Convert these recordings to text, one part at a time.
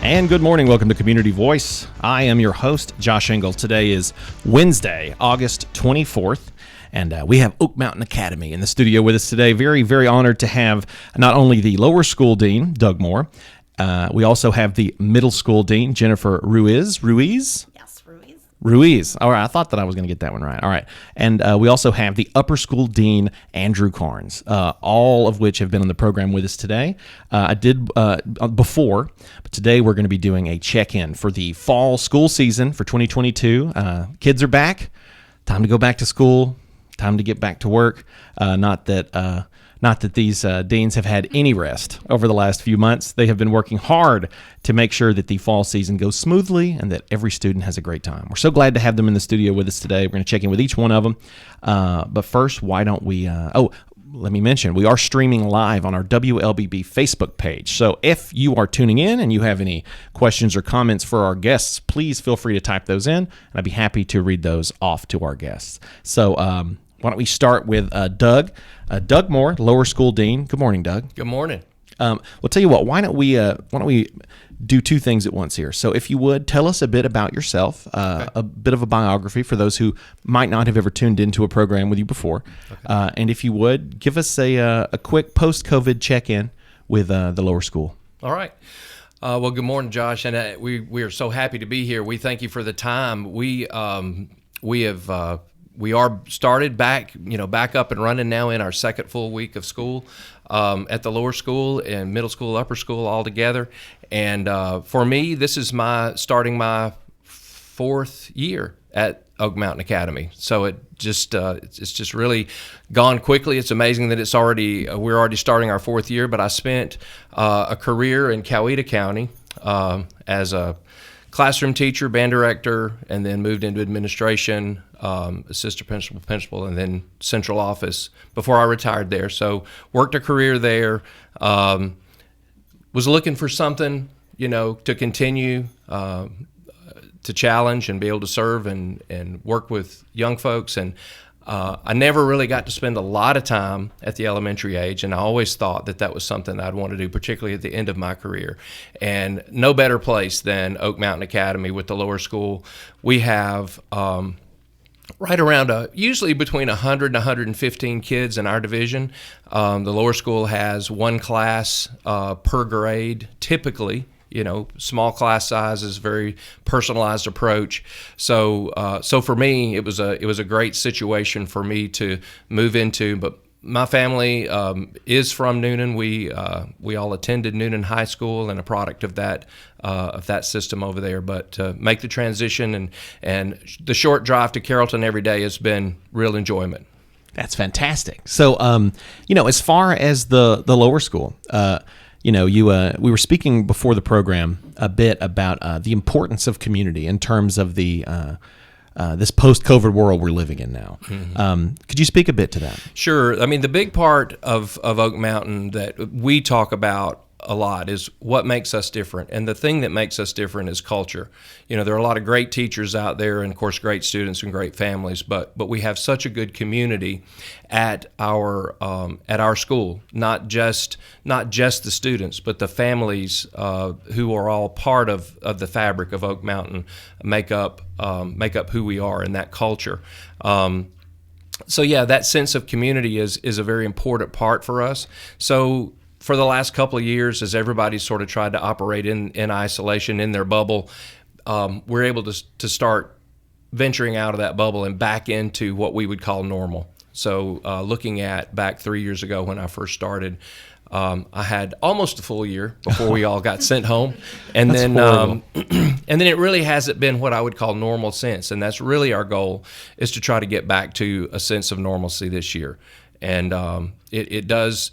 And good morning. Welcome to Community Voice. I am your host, Josh Engel. Today is Wednesday, August 24th, and we have Oak Mountain Academy in the studio with us today. Very, very honored to have not only the lower school dean, Doug Moore, we also have the middle school dean, Jennifer Ruiz. Ruiz? Yes, Ruiz. Ruiz. All right, I thought that I was going to get that one right. All right. And we also have the upper school dean, Andrew Carnes, all of which have been on the program with us today. I did before, but today we're going to be doing a check-in for the fall school season for 2022. Kids are back. Time to go back to school. Time to get back to work. Not that these deans have had any rest over the last few months. They have been working hard to make sure that the fall season goes smoothly and that every student has a great time. We're so glad to have them in the studio with us today. We're going to check in with each one of them. But first, why don't we... let me mention, we are streaming live on our WLBB Facebook page. So if you are tuning in and you have any questions or comments for our guests, please feel free to type those in, and I'd be happy to read those off to our guests. So why don't we start with Doug? Doug Moore, lower school dean. Good morning, Doug. Good morning. Well, tell you what. Why don't we do two things at once here? So, if you would tell us a bit about yourself, Okay. a bit of a biography for those who might not have ever tuned into a program with you before, and if you would give us a quick post-COVID check-in with the lower school. All right. Well, good morning, Josh, and we are so happy to be here. We thank you for the time. We are started back up and running now in our second full week of school at the lower school and middle school, upper school all together. And for me, this is starting my fourth year at Oak Mountain Academy. So it's just really gone quickly. It's amazing that we're already starting our fourth year. But I spent a career in Coweta County as a classroom teacher, band director, and then moved into administration, assistant principal, and then central office before I retired there. So worked a career there, was looking for something, to continue to challenge and be able to serve and work with young folks. And I never really got to spend a lot of time at the elementary age, and I always thought that was something I'd want to do, particularly at the end of my career. And no better place than Oak Mountain Academy with the lower school. We have right around usually between 100 and 115 kids in our division. The lower school has one class per grade, typically. Small class sizes, very personalized approach. So for me, it was a great situation for me to move into. But my family is from Noonan. We all attended Noonan High School and a product of that system over there. But to make the transition and the short drive to Carrollton every day has been real enjoyment. That's fantastic. So as far as the lower school. We were speaking before the program a bit about the importance of community in terms of the this post-COVID world we're living in now. Mm-hmm. Could you speak a bit to that? Sure. I mean, the big part of Oak Mountain that we talk about a lot is what makes us different. And the thing that makes us different is culture. There are a lot of great teachers out there and, of course, great students and great families, but we have such a good community at our school, not just the students, but the families who are all part of the fabric of Oak Mountain make up who we are and that culture. So yeah, that sense of community is a very important part for us. So for the last couple of years, as everybody sort of tried to operate in isolation, in their bubble, we're able to start venturing out of that bubble and back into what we would call normal. So looking at back 3 years ago when I first started, I had almost a full year before we all got sent home. And then and then it really hasn't been what I would call normal since. And that's really our goal, is to try to get back to a sense of normalcy this year. And it does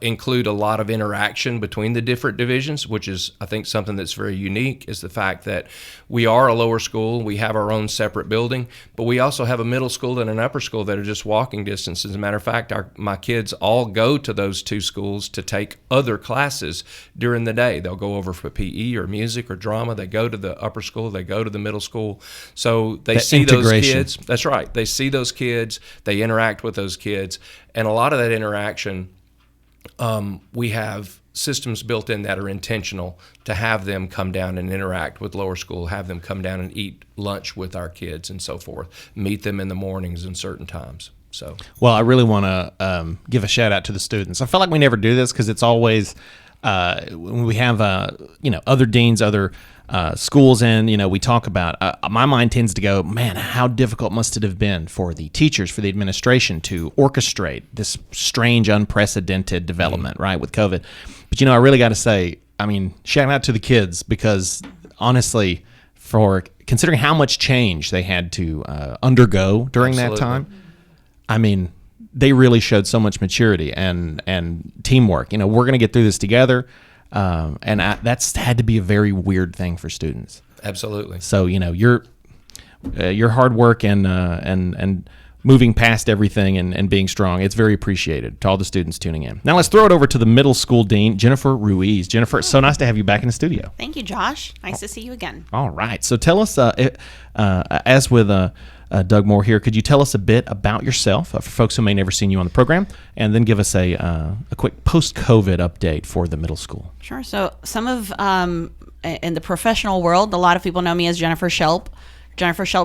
include a lot of interaction between the different divisions, which is, I think, something that's very unique, is the fact that we are a lower school. We have our own separate building, but we also have a middle school and an upper school that are just walking distance. As a matter of fact, my kids all go to those two schools to take other classes during the day. They'll go over for PE or music or drama. They go to the upper school. They go to the middle school. So they see those kids. That's right. They see those kids. They interact with those kids. And a lot of that interaction, we have systems built in that are intentional to have them come down and interact with lower school, have them come down and eat lunch with our kids and so forth, meet them in the mornings and certain times. So, well, I really want to give a shout out to the students. I feel like we never do this because it's always when we have other deans, other schools in, we talk about. My mind tends to go, man, how difficult must it have been for the teachers, for the administration to orchestrate this strange, unprecedented development, right, with COVID. But I really got to say, shout out to the kids because honestly, for considering how much change they had to undergo during that time. They really showed so much maturity and teamwork. We're going to get through this together, and that's had to be a very weird thing for students. Absolutely. So your hard work and moving past everything and being strong, it's very appreciated to all the students tuning in. Now let's throw it over to the middle school dean, Jennifer Ruiz. Jennifer, it's so nice to have you back in the studio. Thank you, Josh. Nice to see you again. All right. So tell us, as with Doug Moore here, could you tell us a bit about yourself for folks who may never seen you on the program, and then give us a quick post-COVID update for the middle school? Sure. So some of in the professional world, a lot of people know me as Jennifer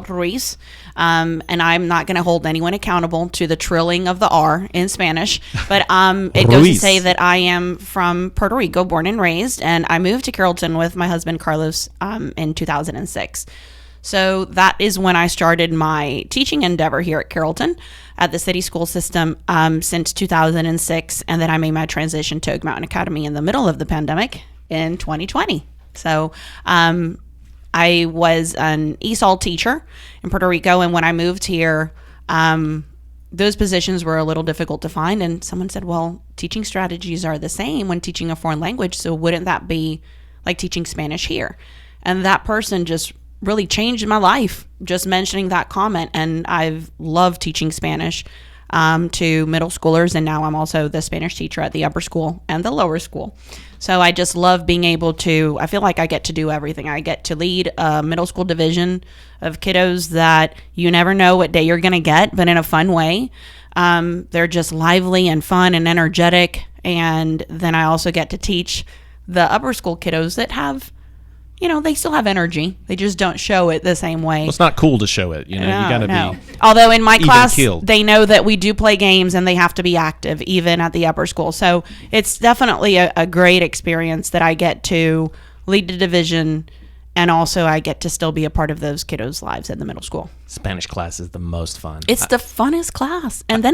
Ruiz, and I'm not going to hold anyone accountable to the trilling of the R in Spanish, but it goes to say that I am from Puerto Rico, born and raised, and I moved to Carrollton with my husband Carlos in 2006. So that is when I started my teaching endeavor here at Carrollton at the city school system since 2006. And then I made my transition to Oak Mountain Academy in the middle of the pandemic in 2020. So I was an ESOL teacher in Puerto Rico. And when I moved here, those positions were a little difficult to find. And someone said, well, teaching strategies are the same when teaching a foreign language. So wouldn't that be like teaching Spanish here? And that person just really changed my life, just mentioning that comment. And I've loved teaching Spanish to middle schoolers, and now I'm also the Spanish teacher at the upper school and the lower school. So I just love being able to, I feel like I get to do everything. I get to lead a middle school division of kiddos that you never know what day you're going to get, but in a fun way. They're just lively and fun and energetic. And then I also get to teach the upper school kiddos that have, they still have energy. They just don't show it the same way. Well, it's not cool to show it. You got to be. Although in my class, keeled. They know that we do play games and they have to be active, even at the upper school. So it's definitely a great experience that I get to lead the division, and also I get to still be a part of those kiddos' lives at the middle school. Spanish class is the most fun. It's the funnest class, and then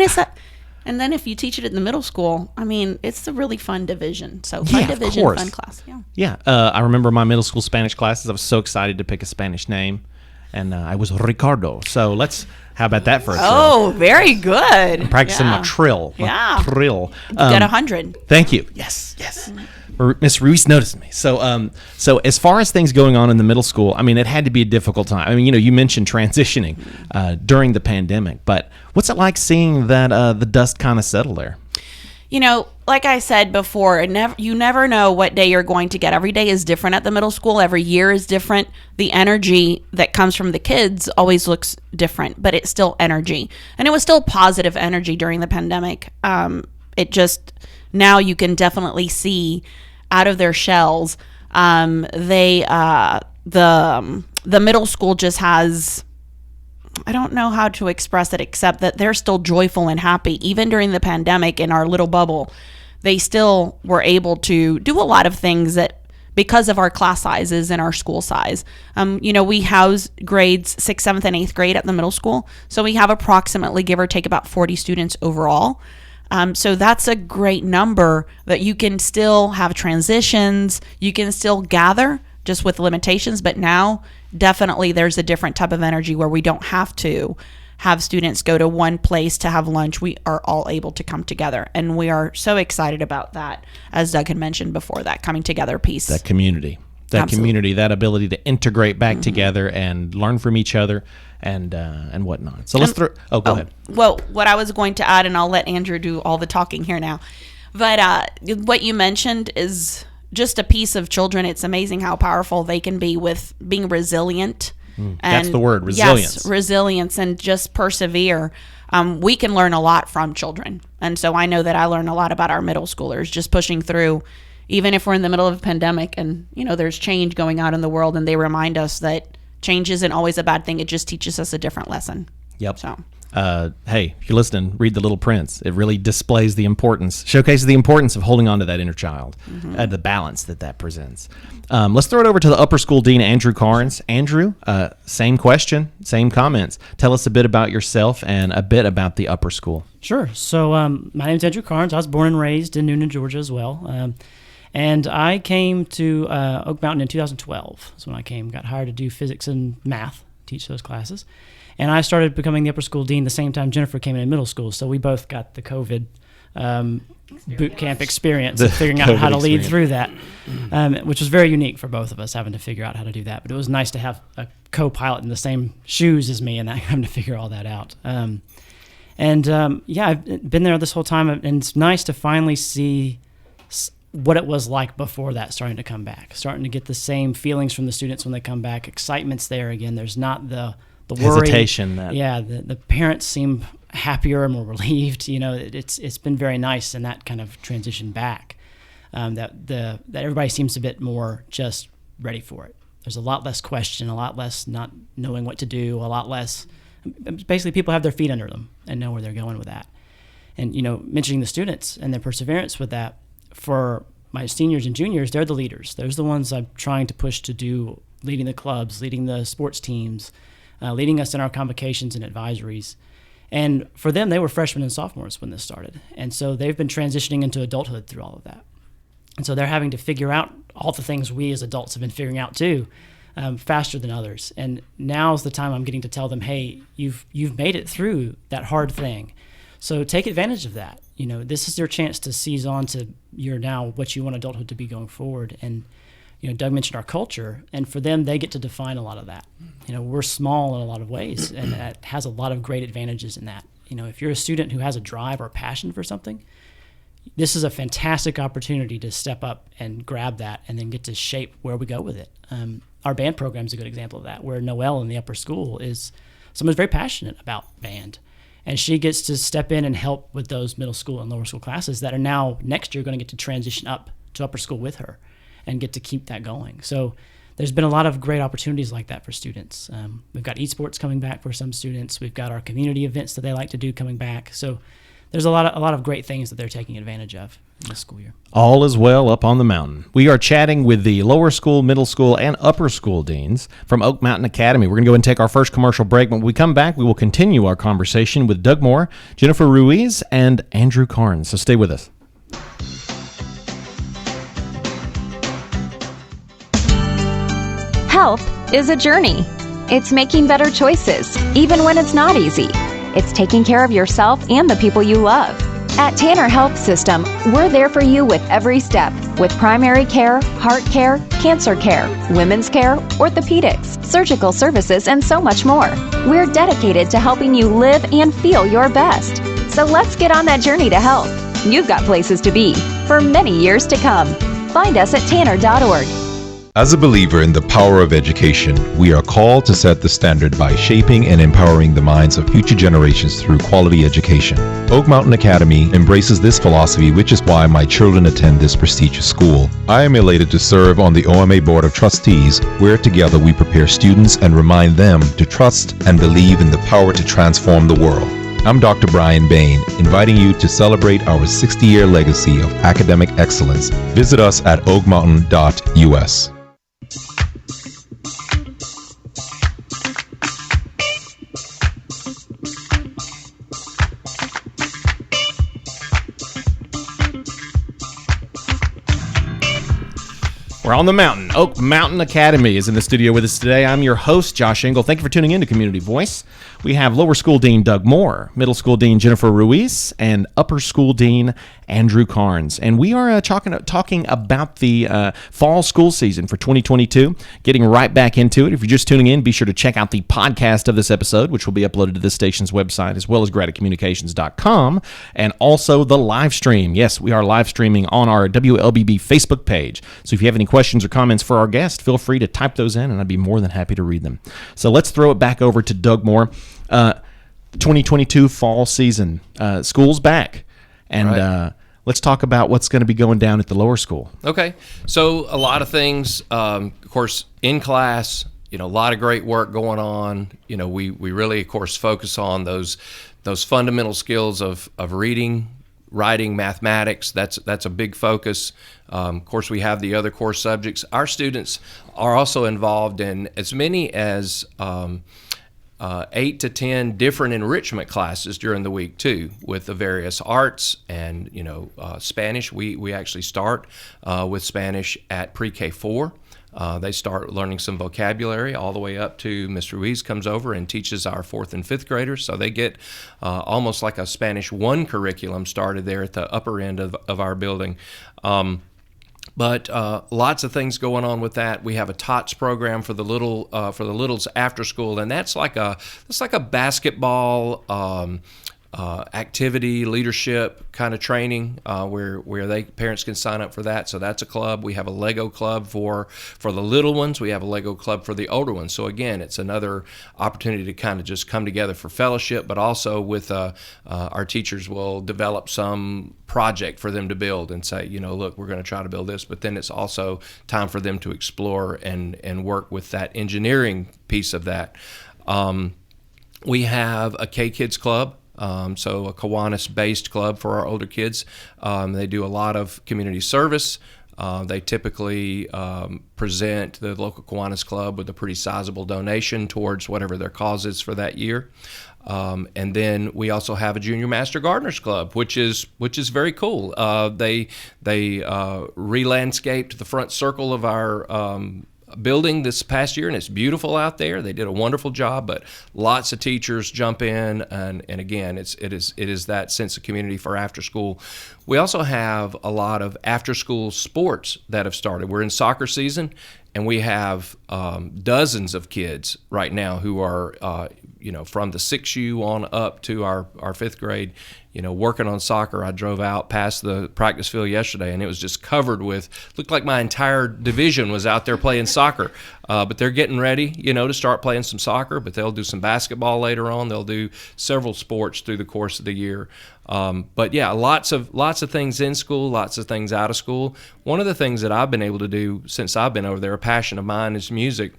and then if you teach it at the middle school, it's a really fun division. So fun division, fun class. Yeah. I remember my middle school Spanish classes. I was so excited to pick a Spanish name, and I was Ricardo. So how about that for a trill? Oh, very good. I'm practicing my trill. Yeah. Trill. Got 100. Thank you. Yes. Miss Ruiz noticed me. So as far as things going on in the middle school, it had to be a difficult time. You mentioned transitioning during the pandemic, but what's it like seeing that the dust kind of settle there? Like I said before, you never know what day you're going to get. Every day is different at the middle school. Every year is different. The energy that comes from the kids always looks different, but it's still energy. And it was still positive energy during the pandemic. Now you can definitely see out of their shells. The middle school just has, I don't know how to express it except that they're still joyful and happy. Even during the pandemic in our little bubble, they still were able to do a lot of things that because of our class sizes and our school size. We house grades 6th, 7th, and 8th grade at the middle school. So we have approximately, give or take, about 40 students overall. So that's a great number that you can still have transitions. You can still gather just with limitations. But now definitely there's a different type of energy where we don't have to have students go to one place to have lunch. We are all able to come together. And we are so excited about that, as Doug had mentioned before, that coming together piece. That community. That ability to integrate back together and learn from each other and whatnot. So let's go ahead. Well, what I was going to add, and I'll let Andrew do all the talking here now, but what you mentioned is just a piece of children. It's amazing how powerful they can be with being resilient. That's the word, resilience. Yes, resilience, and just persevere. We can learn a lot from children. And so I know that I learn a lot about our middle schoolers just pushing through even if we're in the middle of a pandemic and, there's change going on in the world, and they remind us that change isn't always a bad thing. It just teaches us a different lesson. Yep. So, hey, if you're listening, read The Little Prince. It really showcases the importance of holding on to that inner child, the balance that presents. Let's throw it over to the upper school dean, Andrew Carnes. Andrew, same question, same comments. Tell us a bit about yourself and a bit about the upper school. Sure. So my name is Andrew Carnes. I was born and raised in Noonan, Georgia as well. And I came to Oak Mountain in 2012. That's when I got hired to do physics and math, teach those classes. And I started becoming the upper school dean the same time Jennifer came in middle school. So we both got the COVID boot camp experience of figuring out how to lead through that, which was very unique for both of us, having to figure out how to do that. But it was nice to have a co-pilot in the same shoes as me and having to figure all that out. I've been there this whole time, and it's nice to finally see what it was like before that starting to come back, starting to get the same feelings from the students when they come back. Excitement's there again. There's not the worry. Hesitation. The parents seem happier and more relieved. It's been very nice in that kind of transition back. That everybody seems a bit more just ready for it. There's a lot less question, a lot less not knowing what to do, a lot less. Basically, people have their feet under them and know where they're going with that. And mentioning the students and their perseverance with that. For my seniors and juniors, they're the leaders. They're the ones I'm trying to push to do, leading the clubs, leading the sports teams, leading us in our convocations and advisories. And for them, they were freshmen and sophomores when this started. And so they've been transitioning into adulthood through all of that. And so they're having to figure out all the things we as adults have been figuring out too, faster than others. And now's the time I'm getting to tell them, hey, you've made it through that hard thing. So take advantage of that. This is your chance to seize on to what you want adulthood to be going forward. And, Doug mentioned our culture, and for them, they get to define a lot of that. We're small in a lot of ways, and that has a lot of great advantages in that. If you're a student who has a drive or a passion for something, this is a fantastic opportunity to step up and grab that and then get to shape where we go with it. Our band program is a good example of that, where Noelle in the upper school is someone who's very passionate about band. And she gets to step in and help with those middle school and lower school classes that are now next year going to get to transition up to upper school with her and get to keep that going. So there's been a lot of great opportunities like that for students. We've got esports coming back for some students. We've got our community events that they like to do coming back. So there's a lot of great things that they're taking advantage of in this school year. All is well up on the mountain. We are chatting with the lower school, middle school, and upper school deans from Oak Mountain Academy. We're going to go and take our first commercial break. When we come back, we will continue our conversation with Doug Moore, Jennifer Ruiz, and Andrew Carnes. So stay with us. Health is a journey. It's making better choices, even when it's not easy. It's taking care of yourself and the people you love. At Tanner Health System, we're there for you with every step, with primary care, heart care, cancer care, women's care, orthopedics, surgical services, and so much more. We're dedicated to helping you live and feel your best. So let's get on that journey to health. You've got places to be for many years to come. Find us at tanner.org. As a believer in the power of education, we are called to set the standard by shaping and empowering the minds of future generations through quality education. Oak Mountain Academy embraces this philosophy, which is why my children attend this prestigious school. I am elated to serve on the OMA Board of Trustees, where together we prepare students and remind them to trust and believe in the power to transform the world. I'm Dr. Brian Bain, inviting you to celebrate our 60-year legacy of academic excellence. Visit us at oakmountain.us. We're on the mountain. Oak Mountain Academy is in the studio with us today. I'm your host, Josh Engel. Thank you for tuning in to Community Voice. We have lower school dean Doug Moore, middle school dean Jennifer Ruiz, and upper school dean Andrew Carnes. And we are talking about the fall school season for 2022, getting right back into it. If you're just tuning in, be sure to check out the podcast of this episode, which will be uploaded to this station's website, as well as gradicommunications.com, and also the live stream. Yes, we are live streaming on our WLBB Facebook page. So if you have any questions or comments for our guest, feel free to type those in, and I'd be more than happy to read them. So let's throw it back over to Doug Moore. 2022 fall season, school's back, and Right. let's talk about what's going to be going down at the lower school. Okay, so a lot of things, of course, in class, a lot of great work going on. We really, of course, focus on those fundamental skills of reading, writing, mathematics. That's a big focus. Of course, we have the other core subjects. Our students are also involved in as many as 8 to 10 different enrichment classes during the week too, with the various arts and Spanish. We actually start with Spanish at pre-K 4. They start learning some vocabulary all the way up to Ms. Ruiz comes over and teaches our 4th and 5th graders. So they get almost like a Spanish 1 curriculum started there at the upper end of our building. But lots of things going on with that. We have a TOTS program for the littles after school, and that's like a basketball activity leadership kind of training where parents can sign up for that. So that's a club. We have a Lego club for the little ones. We have a Lego club for the older ones. So again, it's another opportunity to kind of just come together for fellowship, but also with our teachers will develop some project for them to build and say, look, we're going to try to build this, but then it's also time for them to explore and work with that engineering piece of that. We have a K-Kids club. So a Kiwanis-based club for our older kids. They do a lot of community service. They typically present the local Kiwanis club with a pretty sizable donation towards whatever their cause is for that year. And then we also have a Junior Master Gardeners Club, which is very cool. They re-landscaped the front circle of our building this past year, and it's beautiful out there. They did a wonderful job, but lots of teachers jump in, and again, it is that sense of community for after school. We also have a lot of after school sports that have started. We're in soccer season, and we have dozens of kids right now who are from the 6U on up to our 5th grade, working on soccer. I drove out past the practice field yesterday, and it was just covered looked like my entire division was out there playing soccer. But they're getting ready, to start playing some soccer, but they'll do some basketball later on. They'll do several sports through the course of the year. But yeah, lots of things in school, lots of things out of school. One of the things that I've been able to do since I've been over there, a passion of mine, is music.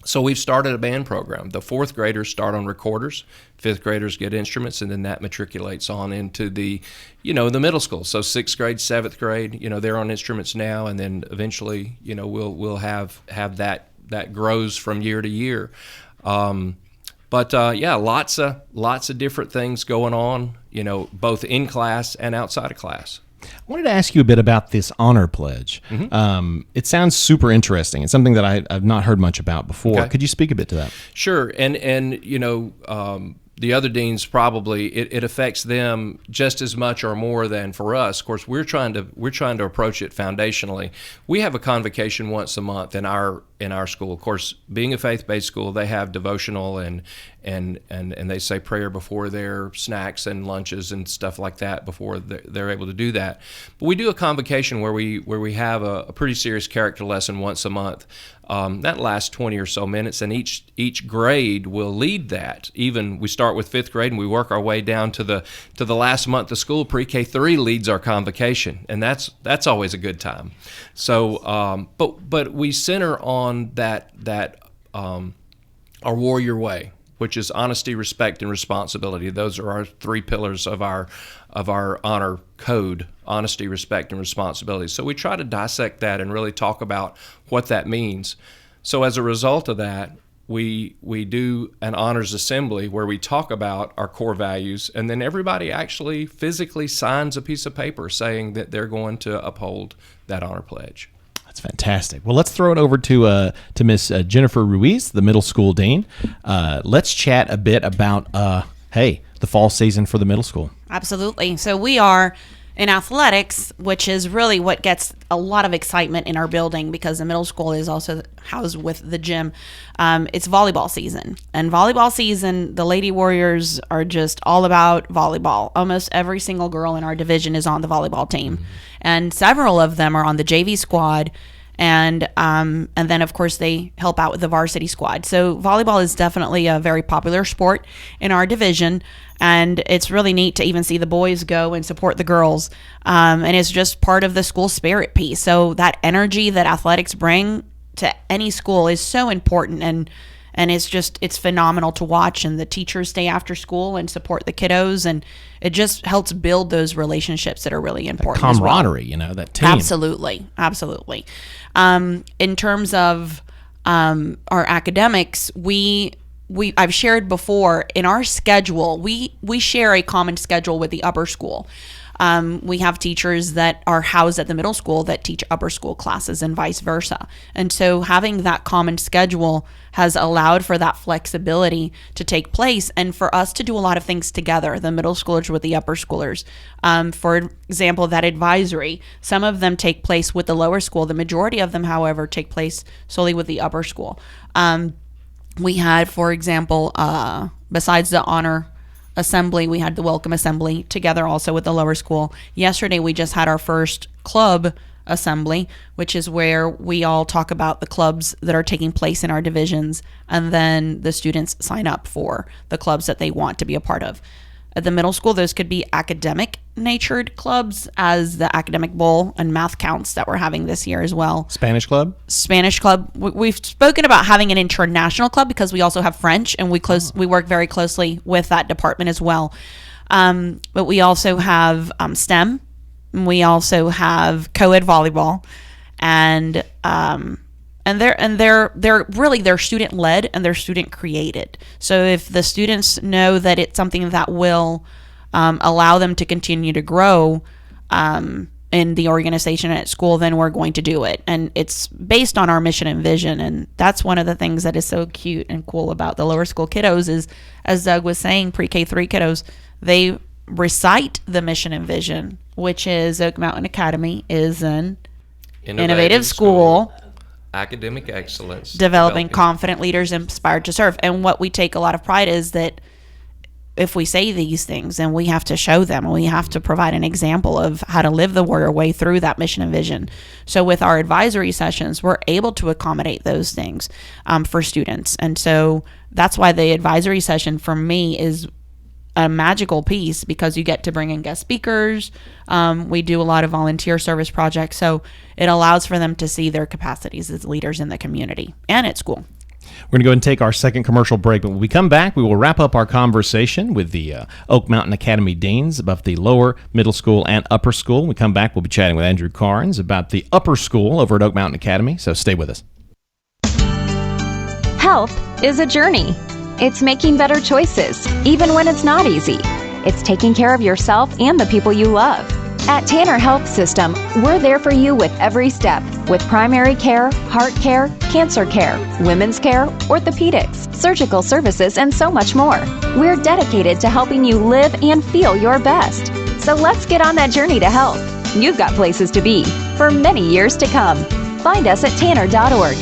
So we've started a band program. The 4th graders start on recorders, 5th graders get instruments, and then that matriculates on into the middle school. So 6th grade, 7th grade, they're on instruments now, and then eventually, we'll have that grows from year to year. But lots of different things going on, both in class and outside of class. I wanted to ask you a bit about this honor pledge. Mm-hmm. It sounds super interesting. It's something that I've not heard much about before. Okay. Could you speak a bit to that? Sure. And the other deans probably it affects them just as much or more than for us. Of course, we're trying to approach it foundationally. We have a convocation once a month in our school. Of course, being a faith-based school, they have devotional and they say prayer before their snacks and lunches and stuff like that before they're able to do that. But we do a convocation where we have a pretty serious character lesson once a month. That lasts 20 or so minutes, and each grade will lead that. Even we start with 5th grade and we work our way down to the last month of school. Pre-K 3 leads our convocation, and that's always a good time. So, but we center on that our warrior way, which is honesty, respect, and responsibility. Those are our 3 pillars of our honor code: honesty, respect, and responsibility. So we try to dissect that and really talk about what that means. So as a result of that, we do an honors assembly where we talk about our core values, and then everybody actually physically signs a piece of paper saying that they're going to uphold that honor pledge. That's fantastic. Well, let's throw it over to Miss Jennifer Ruiz, the middle school dean. Let's chat a bit about the fall season for the middle school. Absolutely. So we are in athletics, which is really what gets a lot of excitement in our building, because the middle school is also housed with the gym. It's volleyball season. And volleyball season, the Lady Warriors are just all about volleyball. Almost every single girl in our division is on the volleyball team. Mm-hmm. And several of them are on the JV squad. and then of course they help out with the varsity squad. So volleyball is definitely a very popular sport in our division, and it's really neat to even see the boys go and support the girls, and it's just part of the school spirit piece. So that energy that athletics bring to any school is so important, and it's phenomenal to watch, and the teachers stay after school and support the kiddos, and it just helps build those relationships that are really important. That camaraderie, as well. That team. Absolutely. In terms of our academics, I've shared before in our schedule, we share a common schedule with the upper school. We have teachers that are housed at the middle school that teach upper school classes and vice versa. And so having that common schedule has allowed for that flexibility to take place and for us to do a lot of things together, the middle schoolers with the upper schoolers. For example, that advisory, some of them take place with the lower school. The majority of them, however, take place solely with the upper school. We had, for example, besides the honor assembly, we had the welcome assembly together also with the lower school. Yesterday, we just had our first club assembly, which is where we all talk about the clubs that are taking place in our divisions, and then the students sign up for the clubs that they want to be a part of. At the middle school, those could be academic natured clubs, as the academic bowl and math counts that we're having this year as well. Spanish club? Spanish club. We've spoken about having an international club because we also have French, and we work very closely with that department as well. But we also have STEM. We also have co-ed volleyball, and they're student led and they're student created. So if the students know that it's something that will allow them to continue to grow in the organization at school, then we're going to do it. And it's based on our mission and vision. And that's one of the things that is so cute and cool about the lower school kiddos is, as Doug was saying, pre-K3 kiddos, they recite the mission and vision, which is Oak Mountain Academy is an innovative school. Academic excellence. Developing confident leaders inspired to serve. And what we take a lot of pride is that if we say these things, then we have to show them, and we have to provide an example of how to live the warrior way through that mission and vision. So with our advisory sessions, we're able to accommodate those things for students. And so that's why the advisory session for me is a magical piece, because you get to bring in guest speakers. We do a lot of volunteer service projects, so it allows for them to see their capacities as leaders in the community and at school. We're going to go ahead and take our second commercial break, but when we come back, we will wrap up our conversation with the Oak Mountain Academy deans about the lower, middle school, and upper school. When we come back, we'll be chatting with Andrew Carnes about the upper school over at Oak Mountain Academy, so stay with us. Health is a journey. It's making better choices, even when it's not easy. It's taking care of yourself and the people you love. At Tanner Health System, we're there for you with every step, with primary care, heart care, cancer care, women's care, orthopedics, surgical services, and so much more. We're dedicated to helping you live and feel your best. So let's get on that journey to health. You've got places to be for many years to come. Find us at tanner.org.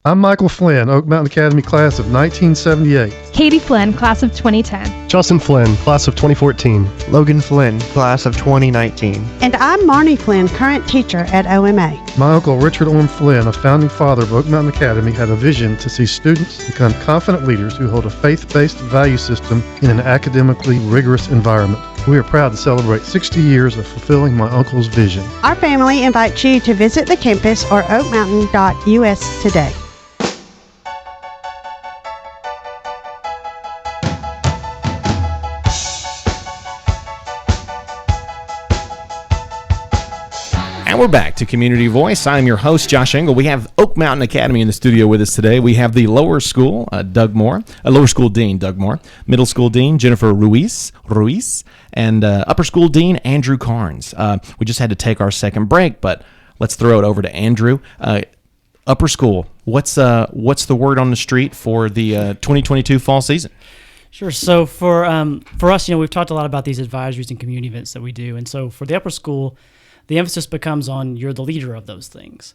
I'm Michael Flynn, Oak Mountain Academy class of 1978. Katie Flynn, class of 2010. Justin Flynn, class of 2014. Logan Flynn, class of 2019. And I'm Marnie Flynn, current teacher at OMA. My uncle Richard Orm Flynn, a founding father of Oak Mountain Academy, had a vision to see students become confident leaders who hold a faith-based value system in an academically rigorous environment. We are proud to celebrate 60 years of fulfilling my uncle's vision. Our family invites you to visit the campus or oakmountain.us today. And we're back to Community Voice. I'm your host, Josh Engel. We have Oak Mountain Academy in the studio with us today. We have the lower school, lower school dean, Doug Moore, middle school dean, Jennifer Ruiz, and upper school dean, Andrew Carnes. We just had to take our second break, but let's throw it over to Andrew. Upper school, what's the word on the street for the 2022 fall season? Sure. So for us, we've talked a lot about these advisories and community events that we do. And so for the upper school, the emphasis becomes on you're the leader of those things.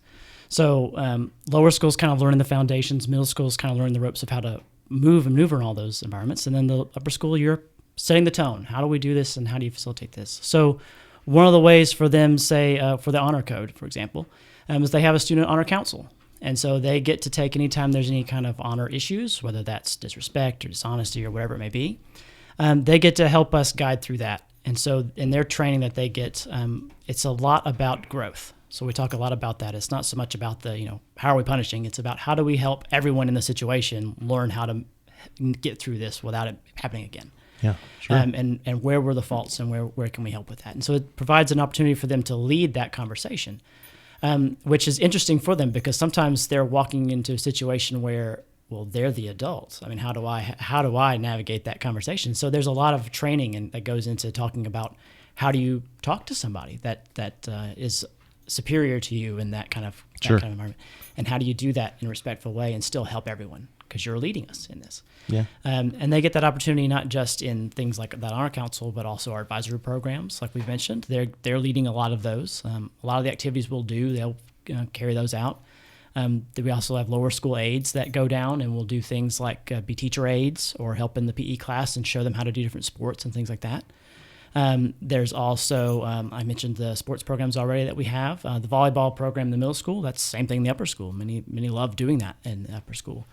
So lower school's kind of learning the foundations, middle school's kind of learning the ropes of how to move and maneuver in all those environments. And then the upper school, you're setting the tone. How do we do this and how do you facilitate this? So one of the ways for them, say, for the honor code, for example, is they have a student honor council. And so they get to take anytime there's any kind of honor issues, whether that's disrespect or dishonesty or whatever it may be, they get to help us guide through that. And so in their training that they get, it's a lot about growth. So we talk a lot about that. It's not so much about how are we punishing? It's about how do we help everyone in the situation learn how to get through this without it happening again. Yeah, sure. And where were the faults and where can we help with that? And so it provides an opportunity for them to lead that conversation, which is interesting for them because sometimes they're walking into a situation where, well, they're the adults. I mean, how do I navigate that conversation? So there's a lot of training that goes into talking about how do you talk to somebody that is superior to you in that kind of environment, and how do you do that in a respectful way and still help everyone because you're leading us in this. Yeah. And they get that opportunity not just in things like that honor council, but also our advisory programs, like we've mentioned. They're leading a lot of those. A lot of the activities we'll do, they'll carry those out. We also have lower school aides that go down and we'll do things like be teacher aides or help in the PE class and show them how to do different sports and things like that. There's also, I mentioned the sports programs already that we have. The volleyball program in the middle school, that's the same thing in the upper school. Many love doing that in the upper school.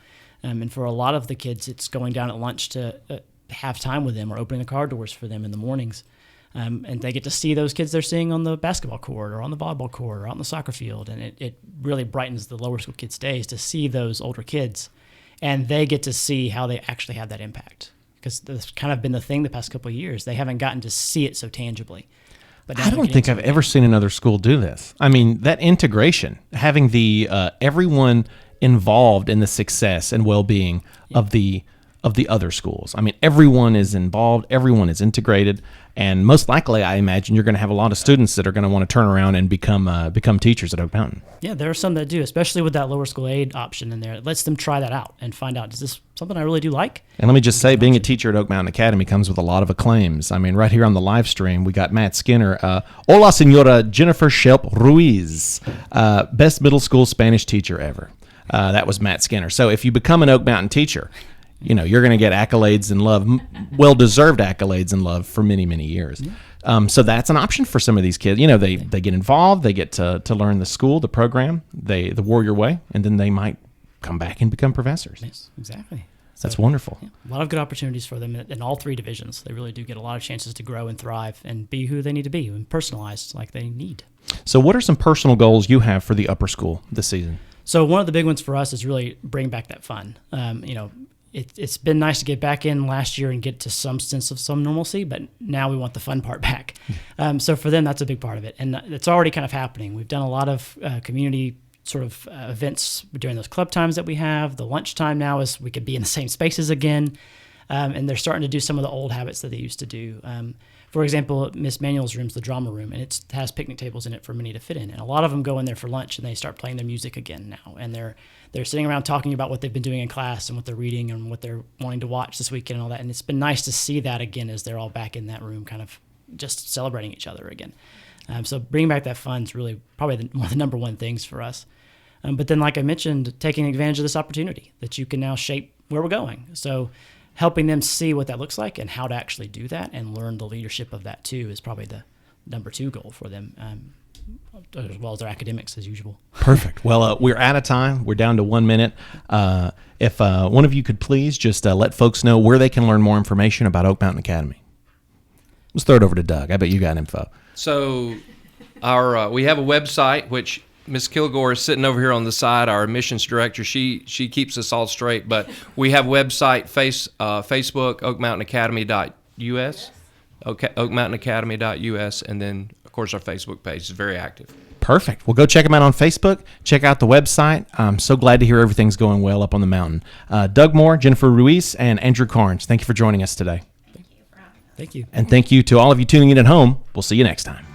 And for a lot of the kids, it's going down at lunch to have time with them or opening the car doors for them in the mornings. And they get to see those kids they're seeing on the basketball court or on the volleyball court or out on the soccer field. And it really brightens the lower school kids' days to see those older kids. And they get to see how they actually have that impact. Because that's kind of been the thing the past couple of years. They haven't gotten to see it so tangibly. But I don't think I've ever seen another school do this. I mean, that integration, having the everyone involved in the success and well-being of the other schools. I mean, everyone is involved, everyone is integrated, and most likely, I imagine you're going to have a lot of students that are going to want to turn around and become teachers at Oak Mountain. Yeah, there are some that do, especially with that lower school aid option in there. It lets them try that out and find out, is this something I really do like? And let me just say, being a teacher at Oak Mountain Academy comes with a lot of acclaims. I mean, right here on the live stream, we got Matt Skinner. Hola, Señora Jennifer Ruiz, best middle school Spanish teacher ever. That was Matt Skinner. So if you become an Oak Mountain teacher, you're going to get accolades and love, well-deserved accolades and love for many, many years. Yeah. So that's an option for some of these kids. They get involved, they get to learn the school, the program, the Warrior Way, and then they might come back and become professors. Yes, exactly. That's wonderful. Yeah, a lot of good opportunities for them in all three divisions. They really do get a lot of chances to grow and thrive and be who they need to be and personalized like they need. So what are some personal goals you have for the upper school this season? So one of the big ones for us is really bring back that fun. It's been nice to get back in last year and get to some sense of some normalcy, but now we want the fun part back. So for them, that's a big part of it. And it's already kind of happening. We've done a lot of community sort of events during those club times that we have. The lunchtime now is we could be in the same spaces again. And they're starting to do some of the old habits that they used to do. For example, Miss Manuel's room's the drama room, and it has picnic tables in it for many to fit in. And a lot of them go in there for lunch, and they start playing their music again now. And they're sitting around talking about what they've been doing in class and what they're reading and what they're wanting to watch this weekend and all that. And it's been nice to see that again as they're all back in that room kind of just celebrating each other again. So bringing back that fun is really probably one of the number one things for us. But then, like I mentioned, taking advantage of this opportunity that you can now shape where we're going. So helping them see what that looks like and how to actually do that and learn the leadership of that too is probably the number two goal for them, as well as their academics as usual. Perfect. Well, we're out of time. We're down to 1 minute. If one of you could please just let folks know where they can learn more information about Oak Mountain Academy. Let's throw it over to Doug. I bet you got info. So we have a website, which Miss Kilgore is sitting over here on the side, our admissions director. She keeps us all straight. But we have a website, Facebook, oakmountainacademy.us, oakmountainacademy.us, and then, of course, our Facebook page is very active. Perfect. Well, go check them out on Facebook. Check out the website. I'm so glad to hear everything's going well up on the mountain. Doug Moore, Jennifer Ruiz, and Andrew Carnes, thank you for joining us today. Thank you. And thank you to all of you tuning in at home. We'll see you next time.